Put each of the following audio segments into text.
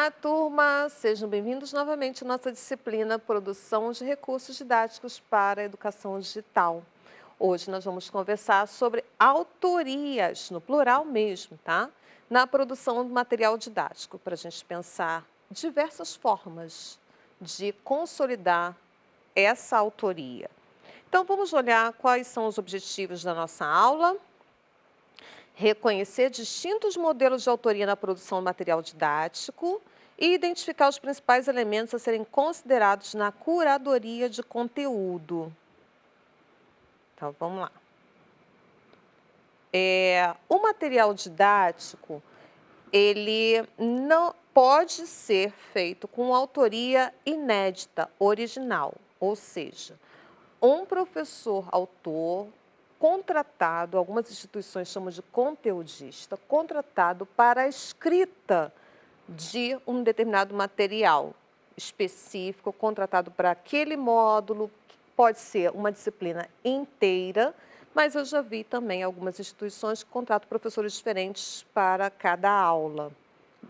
Olá, turma! Sejam bem-vindos novamente à nossa disciplina Produção de Recursos Didáticos para a Educação Digital. Hoje nós vamos conversar sobre autorias, no plural mesmo, tá? Na produção do material didático, para a gente pensar diversas formas de consolidar essa autoria. Então, vamos olhar quais são os objetivos da nossa aula. Reconhecer distintos modelos de autoria na produção do material didático e identificar os principais elementos a serem considerados na curadoria de conteúdo. Então, vamos lá. O material didático, ele não pode ser feito com autoria inédita, original, ou seja, um professor autor contratado, algumas instituições chamam de conteudista, contratado para a escrita de um determinado material específico, contratado para aquele módulo, que pode ser uma disciplina inteira, mas eu já vi também algumas instituições que contratam professores diferentes para cada aula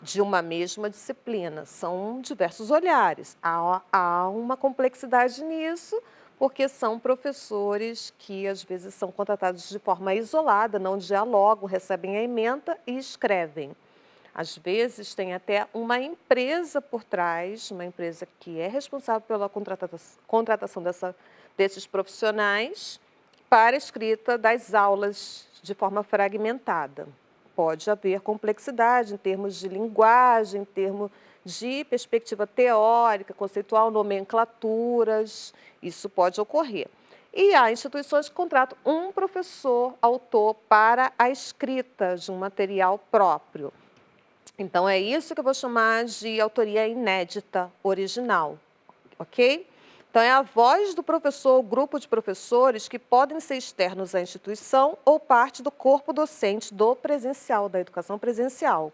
de uma mesma disciplina. São diversos olhares, há uma complexidade nisso, porque são professores que às vezes são contratados de forma isolada, não dialogam, recebem a ementa e escrevem. Às vezes tem até uma empresa por trás, uma empresa que é responsável pela contratação desses profissionais para a escrita das aulas de forma fragmentada. Pode haver complexidade em termos de linguagem, em termos de perspectiva teórica, conceitual, nomenclaturas, isso pode ocorrer. E há instituições que contratam um professor autor para a escrita de um material próprio. Então, é isso que eu vou chamar de autoria inédita, original, ok? Então, é a voz do professor ou grupo de professores que podem ser externos à instituição ou parte do corpo docente do presencial, da educação presencial.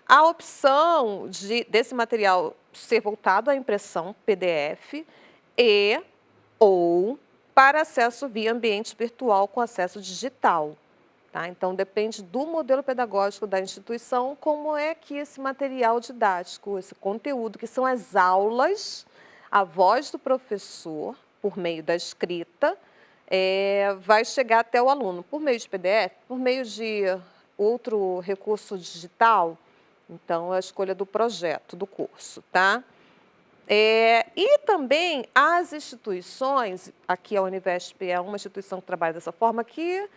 A opção desse material ser voltado à impressão PDF ou para acesso via ambiente virtual com acesso digital. Tá? Então, depende do modelo pedagógico da instituição, como é que esse material didático, esse conteúdo, que são as aulas, a voz do professor, por meio da escrita, vai chegar até o aluno, por meio de PDF, por meio de outro recurso digital. Então, a escolha do projeto, do curso, tá? E também as instituições, aqui a Univesp é uma instituição que trabalha dessa forma, que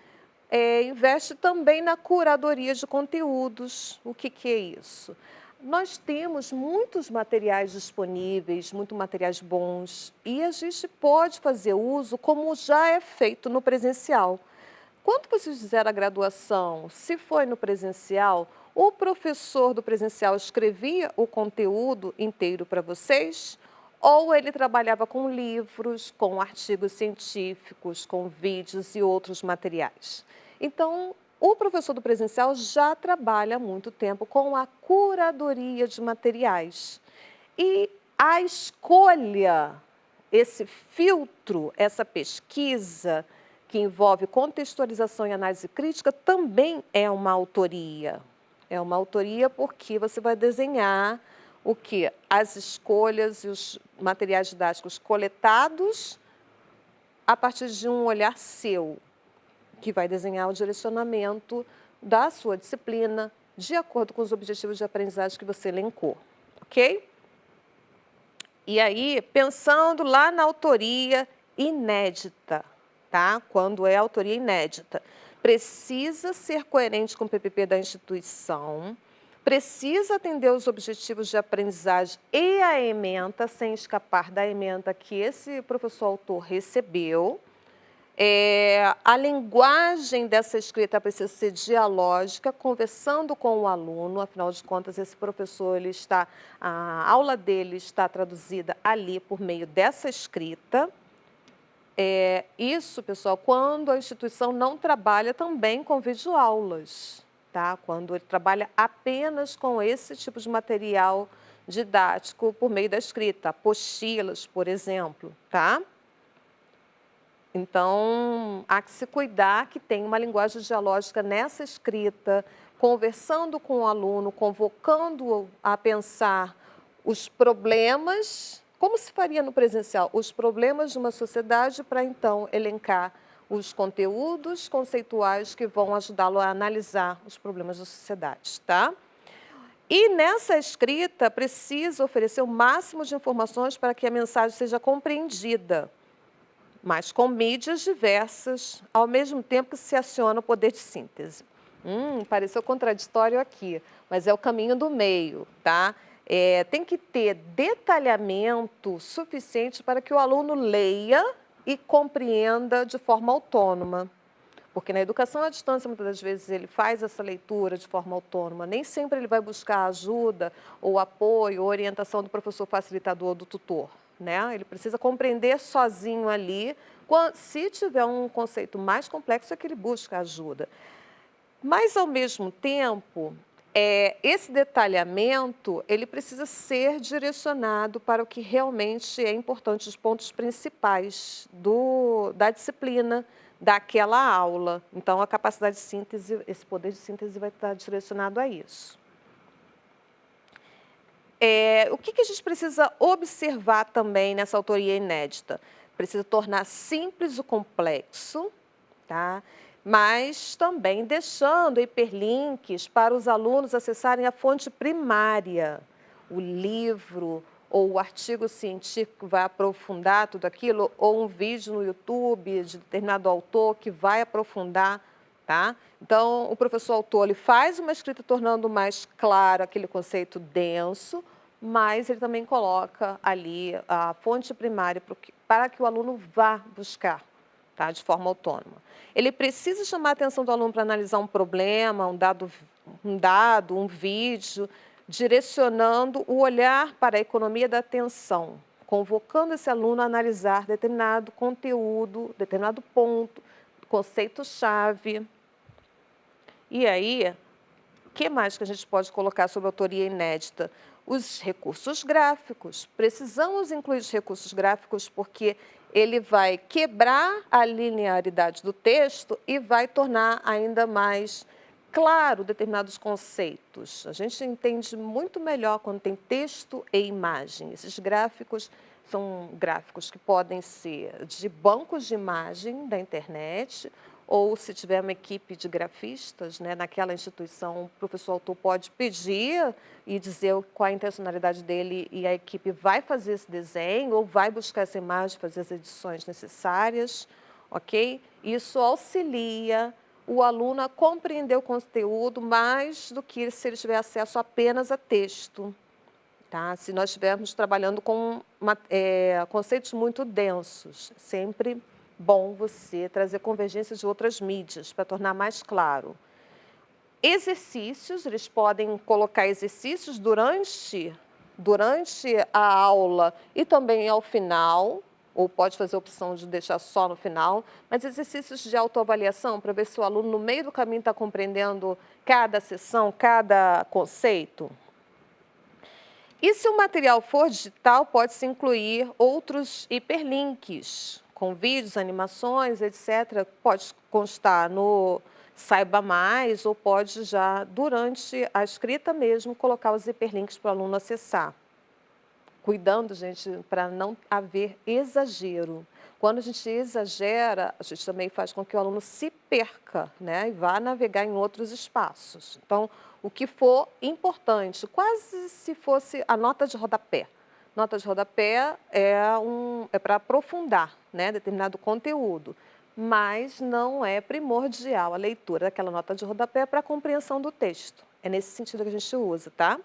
investe também na curadoria de conteúdos. O que é isso? Nós temos muitos materiais disponíveis, muitos materiais bons, e a gente pode fazer uso como já é feito no presencial. Quando vocês fizeram a graduação, se foi no presencial, o professor do presencial escrevia o conteúdo inteiro para vocês? Ou ele trabalhava com livros, com artigos científicos, com vídeos e outros materiais? Então, o professor do presencial já trabalha há muito tempo com a curadoria de materiais. E a escolha, esse filtro, essa pesquisa, que envolve contextualização e análise crítica, também é uma autoria. É uma autoria porque você vai desenhar o quê? As escolhas e os materiais didáticos coletados a partir de um olhar seu, que vai desenhar o direcionamento da sua disciplina de acordo com os objetivos de aprendizagem que você elencou, ok? E aí, pensando lá na autoria inédita, tá? Quando é autoria inédita, precisa ser coerente com o PPP da instituição, precisa atender os objetivos de aprendizagem e a ementa, sem escapar da ementa que esse professor autor recebeu. A linguagem dessa escrita precisa ser dialógica, conversando com o aluno, afinal de contas, esse professor, a aula dele está traduzida ali por meio dessa escrita. Isso, pessoal, quando a instituição não trabalha também com videoaulas, tá? Quando ele trabalha apenas com esse tipo de material didático por meio da escrita, apostilas, por exemplo, tá? Então, há que se cuidar que tem uma linguagem dialógica nessa escrita, conversando com o aluno, convocando-o a pensar os problemas, como se faria no presencial, os problemas de uma sociedade para então elencar os conteúdos conceituais que vão ajudá-lo a analisar os problemas da sociedade, tá? E nessa escrita precisa oferecer o máximo de informações para que a mensagem seja compreendida, mas com mídias diversas, ao mesmo tempo que se aciona o poder de síntese. Pareceu contraditório aqui, mas é o caminho do meio, tá? Tem que ter detalhamento suficiente para que o aluno leia e compreenda de forma autônoma. Porque na educação à distância, muitas das vezes, ele faz essa leitura de forma autônoma. Nem sempre ele vai buscar ajuda, ou apoio, ou orientação do professor facilitador ou do tutor, né? Ele precisa compreender sozinho ali. Se tiver um conceito mais complexo, é que ele busca ajuda. Mas, ao mesmo tempo, esse detalhamento ele precisa ser direcionado para o que realmente é importante, os pontos principais da disciplina, daquela aula. Então, a capacidade de síntese, esse poder de síntese vai estar direcionado a isso. O que a gente precisa observar também nessa autoria inédita? Precisa tornar simples o complexo, tá? Mas também deixando hiperlinks para os alunos acessarem a fonte primária, o livro ou o artigo científico que vai aprofundar tudo aquilo, ou um vídeo no YouTube de determinado autor que vai aprofundar, tá? Então, o professor autor ele faz uma escrita tornando mais claro aquele conceito denso, mas ele também coloca ali a fonte primária para que o aluno vá buscar, tá? De forma autônoma. Ele precisa chamar a atenção do aluno para analisar um problema, um vídeo, direcionando o olhar para a economia da atenção, convocando esse aluno a analisar determinado conteúdo, determinado ponto, conceito-chave. E aí, o que mais que a gente pode colocar sobre a autoria inédita? Os recursos gráficos. Precisamos incluir os recursos gráficos porque ele vai quebrar a linearidade do texto e vai tornar ainda mais claro determinados conceitos. A gente entende muito melhor quando tem texto e imagem. Esses gráficos são gráficos que podem ser de bancos de imagem da internet, ou se tiver uma equipe de grafistas, né, naquela instituição, o professor autor pode pedir e dizer qual a intencionalidade dele e a equipe vai fazer esse desenho ou vai buscar essa imagem, fazer as edições necessárias, ok? Isso auxilia o aluno a compreender o conteúdo mais do que se ele tiver acesso apenas a texto. Tá? Se nós estivermos trabalhando com conceitos muito densos, sempre bom você trazer convergência de outras mídias para tornar mais claro. Exercícios, eles podem colocar exercícios durante a aula e também ao final, ou pode fazer a opção de deixar só no final, mas exercícios de autoavaliação para ver se o aluno no meio do caminho está compreendendo cada sessão, cada conceito. E se o material for digital, pode-se incluir outros hiperlinks, com vídeos, animações, etc. Pode constar no Saiba Mais ou pode já, durante a escrita mesmo, colocar os hiperlinks para o aluno acessar. Cuidando, gente, para não haver exagero. Quando a gente exagera, a gente também faz com que o aluno se perca, né, e vá navegar em outros espaços. Então, o que for importante, quase se fosse a nota de rodapé. Nota de rodapé é para aprofundar, né, determinado conteúdo, mas não é primordial a leitura daquela nota de rodapé para a compreensão do texto. É nesse sentido que a gente usa, tá?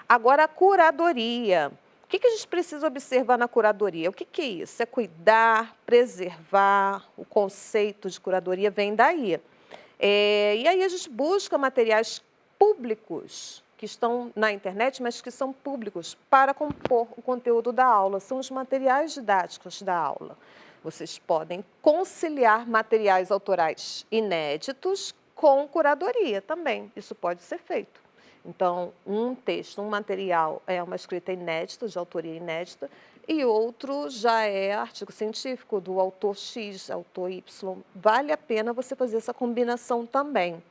Agora, a curadoria. O que a gente precisa observar na curadoria? O que é isso? É cuidar, preservar, o conceito de curadoria vem daí. E aí a gente busca materiais públicos que estão na internet, mas que são públicos para compor o conteúdo da aula. São os materiais didáticos da aula. Vocês podem conciliar materiais autorais inéditos com curadoria também. Isso pode ser feito. Então, um texto, um material é uma escrita inédita, de autoria inédita, e outro já é artigo científico do autor X, autor Y. Vale a pena você fazer essa combinação também.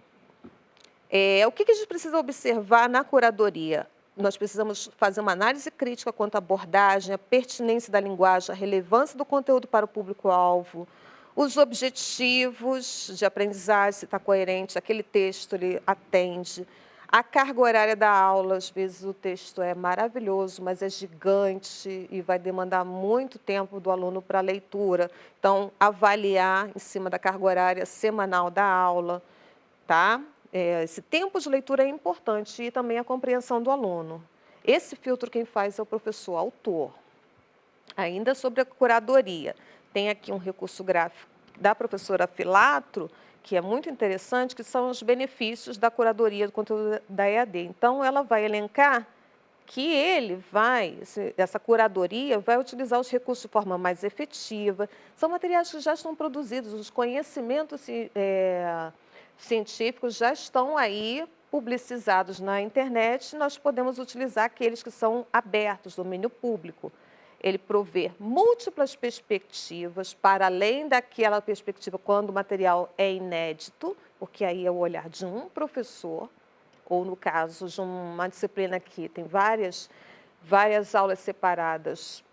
O que a gente precisa observar na curadoria? nós precisamos fazer uma análise crítica quanto à abordagem, a pertinência da linguagem, a relevância do conteúdo para o público-alvo, os objetivos de aprendizagem, se está coerente, aquele texto ele atende, a carga horária da aula, às vezes o texto é maravilhoso, mas é gigante e vai demandar muito tempo do aluno para a leitura. Então, avaliar em cima da carga horária semanal da aula, tá? Esse tempo de leitura é importante e também a compreensão do aluno. Esse filtro quem faz é o professor autor. Ainda sobre a curadoria, tem aqui um recurso gráfico da professora Filatro, que é muito interessante, que são os benefícios da curadoria do conteúdo da EAD. Então, ela vai elencar que essa curadoria vai utilizar os recursos de forma mais efetiva. São materiais que já estão produzidos, os conhecimentos científicos já estão aí publicizados na internet, nós podemos utilizar aqueles que são abertos, domínio público. Ele provê múltiplas perspectivas, para além daquela perspectiva quando o material é inédito, porque aí é o olhar de um professor, ou no caso de uma disciplina que tem várias aulas separadas,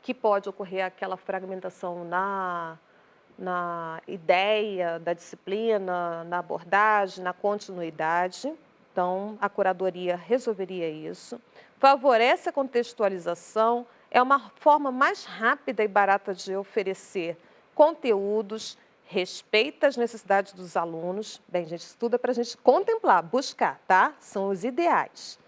que pode ocorrer aquela fragmentação na ideia da disciplina, na abordagem, na continuidade. Então, a curadoria resolveria isso. Favorece a contextualização, é uma forma mais rápida e barata de oferecer conteúdos, respeita as necessidades dos alunos. Bem, gente, estuda para a gente contemplar, buscar, tá? São os ideais.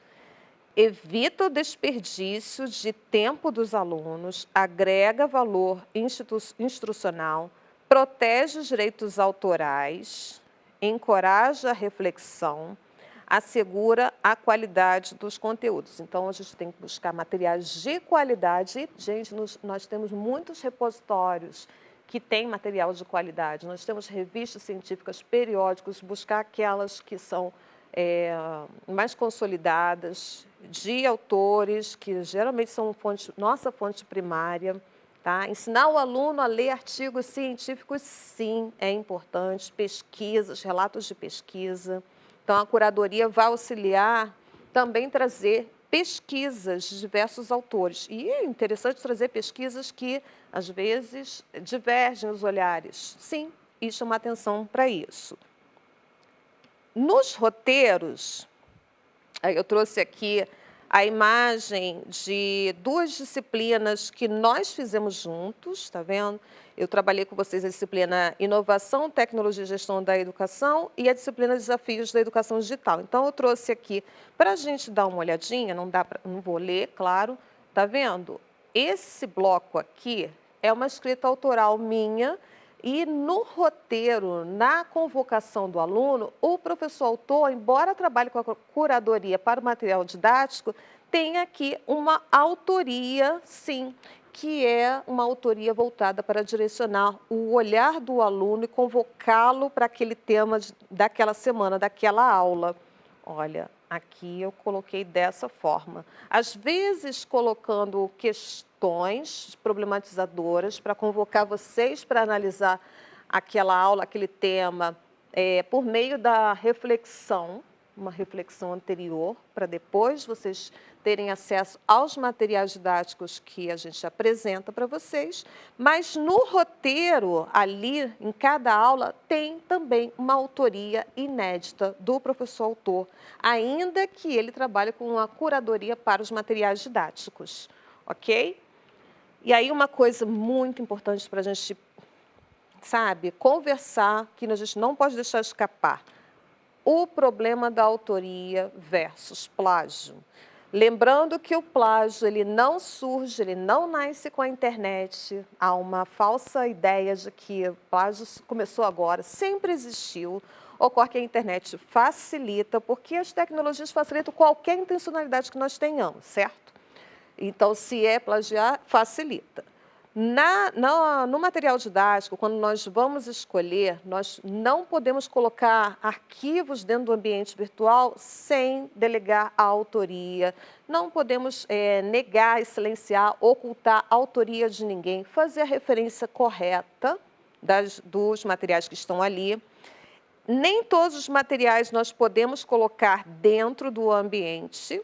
Evita o desperdício de tempo dos alunos, agrega valor instrucional, protege os direitos autorais, encoraja a reflexão, assegura a qualidade dos conteúdos. Então, a gente tem que buscar materiais de qualidade. E, gente, nós temos muitos repositórios que têm material de qualidade. Nós temos revistas científicas, periódicos, buscar aquelas que são mais consolidadas, de autores que geralmente são nossa fonte primária. Tá? Ensinar o aluno a ler artigos científicos, sim, é importante, pesquisas, relatos de pesquisa. Então, a curadoria vai auxiliar também trazer pesquisas de diversos autores. E é interessante trazer pesquisas que, às vezes, divergem os olhares. Sim, e chamar atenção para isso. Nos roteiros, eu trouxe aqui a imagem de 2 disciplinas que nós fizemos juntos, tá vendo? Eu trabalhei com vocês a disciplina Inovação, Tecnologia e Gestão da Educação e a disciplina Desafios da Educação Digital. Então, eu trouxe aqui para a gente dar uma olhadinha, não vou ler, claro, tá vendo? Esse bloco aqui é uma escrita autoral minha e no roteiro, na convocação do aluno, o professor autor, embora trabalhe com a curadoria para o material didático, tem aqui uma autoria, sim, que é uma autoria voltada para direcionar o olhar do aluno e convocá-lo para aquele tema daquela semana, daquela aula. Olha, aqui eu coloquei dessa forma. Às vezes, colocando questões problematizadoras para convocar vocês para analisar aquela aula, aquele tema, por meio da reflexão, uma reflexão anterior, para depois vocês terem acesso aos materiais didáticos que a gente apresenta para vocês, mas no roteiro, ali, em cada aula, tem também uma autoria inédita do professor autor, ainda que ele trabalhe com uma curadoria para os materiais didáticos, ok? E aí uma coisa muito importante para a gente, sabe, conversar, que a gente não pode deixar escapar, o problema da autoria versus plágio. Lembrando que o plágio ele não surge, ele não nasce com a internet. Há uma falsa ideia de que o plágio começou agora, sempre existiu. Ocorre que a internet facilita, porque as tecnologias facilitam qualquer intencionalidade que nós tenhamos, certo? Então, se é plagiar, facilita. No material didático, quando nós vamos escolher, nós não podemos colocar arquivos dentro do ambiente virtual sem delegar a autoria. Não podemos negar, silenciar, ocultar a autoria de ninguém, fazer a referência correta dos materiais que estão ali. Nem todos os materiais nós podemos colocar dentro do ambiente,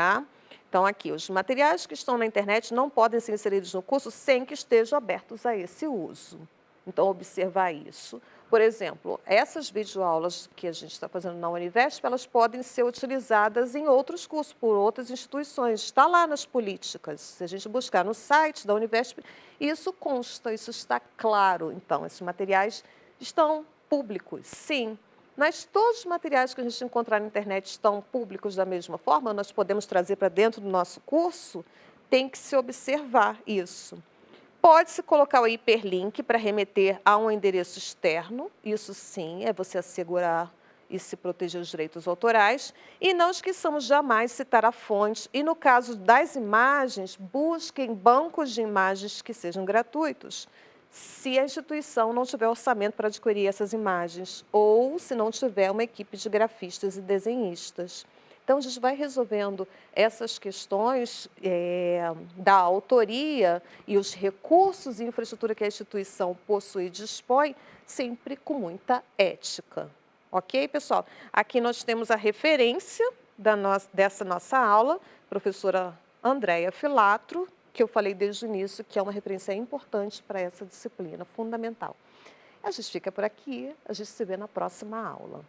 tá? Então, aqui, os materiais que estão na internet não podem ser inseridos no curso sem que estejam abertos a esse uso. Então, observar isso. Por exemplo, essas videoaulas que a gente está fazendo na Univesp, elas podem ser utilizadas em outros cursos, por outras instituições. Está lá nas políticas. Se a gente buscar no site da Univesp, isso consta, isso está claro. Então, esses materiais estão públicos, sim. Mas todos os materiais que a gente encontrar na internet estão públicos da mesma forma, nós podemos trazer para dentro do nosso curso, tem que se observar isso. Pode-se colocar o hiperlink para remeter a um endereço externo, isso sim, é você assegurar e se proteger os direitos autorais. E não esqueçamos jamais citar a fonte. E no caso das imagens, busquem bancos de imagens que sejam gratuitos, se a instituição não tiver orçamento para adquirir essas imagens, ou se não tiver uma equipe de grafistas e desenhistas. Então, a gente vai resolvendo essas questões da autoria e os recursos e infraestrutura que a instituição possui e dispõe, sempre com muita ética. Ok, pessoal? Aqui nós temos a referência dessa nossa aula, professora Andréia Filatro, que eu falei desde o início, que é uma referência importante para essa disciplina, fundamental. A gente fica por aqui, a gente se vê na próxima aula.